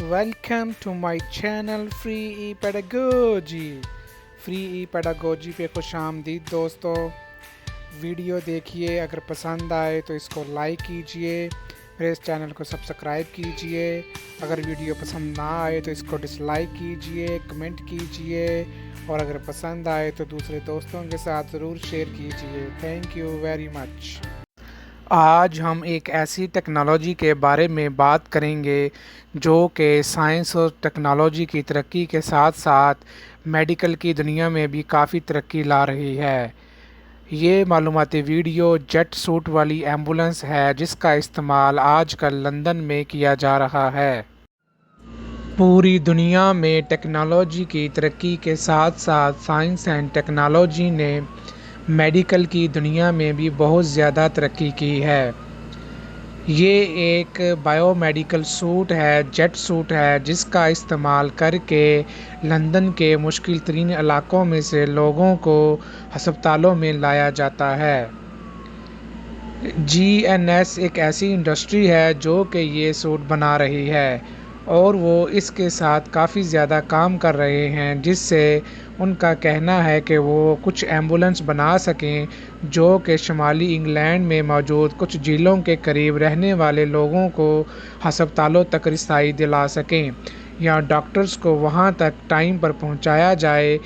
Welcome to my channel free e pedagogy پہ خوش آمدید دوستو۔ ویڈیو دیکھیے، اگر پسند آئے تو اس کو لائک کیجئے، پھر اس چینل کو سبسکرائب کیجئے۔ اگر ویڈیو پسند نہ آئے تو اس کو ڈس لائک کیجئے، کمنٹ کیجئے، اور اگر پسند آئے تو دوسرے دوستوں کے ساتھ ضرور شیئر کیجئے۔ Thank you very much. آج ہم ایک ایسی ٹیکنالوجی کے بارے میں بات کریں گے جو کہ سائنس اور ٹیکنالوجی کی ترقی کے ساتھ ساتھ میڈیکل کی دنیا میں بھی کافی ترقی لا رہی ہے۔ یہ معلوماتی ویڈیو جیٹ سوٹ والی ایمبولینس ہے جس کا استعمال آج کل لندن میں کیا جا رہا ہے۔ پوری دنیا میں ٹیکنالوجی کی ترقی کے ساتھ ساتھ سائنس اینڈ ٹیکنالوجی نے میڈیکل کی دنیا میں بھی بہت زیادہ ترقی کی ہے۔ یہ ایک بائیو میڈیکل سوٹ ہے، جیٹ سوٹ ہے، جس کا استعمال کر کے لندن کے مشکل ترین علاقوں میں سے لوگوں کو ہسپتالوں میں لایا جاتا ہے۔ جی این ایس ایک ایسی انڈسٹری ہے جو کہ یہ سوٹ بنا رہی ہے اور وہ اس کے ساتھ کافی زیادہ کام کر رہے ہیں، جس سے ان کا کہنا ہے کہ وہ کچھ ایمبولینس بنا سکیں جو کہ شمالی انگلینڈ میں موجود کچھ جھیلوں کے قریب رہنے والے لوگوں کو ہسپتالوں تک رسائی دلا سکیں یا ڈاکٹرز کو وہاں تک ٹائم پر پہنچایا جائے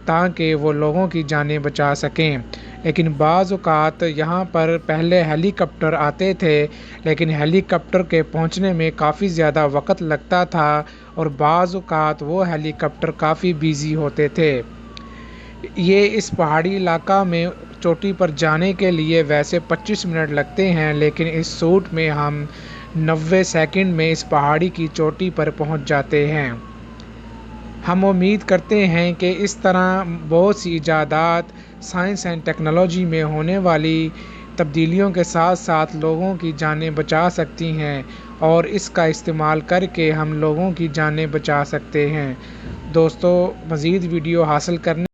تاکہ وہ لوگوں کی جانیں بچا سکیں۔ لیکن بعض اوقات یہاں پر پہلے ہیلی کاپٹر آتے تھے، لیکن ہیلی کاپٹر کے پہنچنے میں کافی زیادہ وقت لگتا تھا اور بعض اوقات وہ ہیلی کاپٹر کافی بیزی ہوتے تھے۔ یہ اس پہاڑی علاقہ میں چوٹی پر جانے کے لیے ویسے 25 منٹ لگتے ہیں، لیکن اس سوٹ میں ہم 90 سیکنڈ میں اس پہاڑی کی چوٹی پر پہنچ جاتے ہیں۔ ہم امید کرتے ہیں کہ اس طرح بہت سی ایجادات سائنس اینڈ ٹیکنالوجی میں ہونے والی تبدیلیوں کے ساتھ ساتھ لوگوں کی جانیں بچا سکتی ہیں اور اس کا استعمال کر کے ہم لوگوں کی جانیں بچا سکتے ہیں۔ دوستو، مزید ویڈیو حاصل کرنے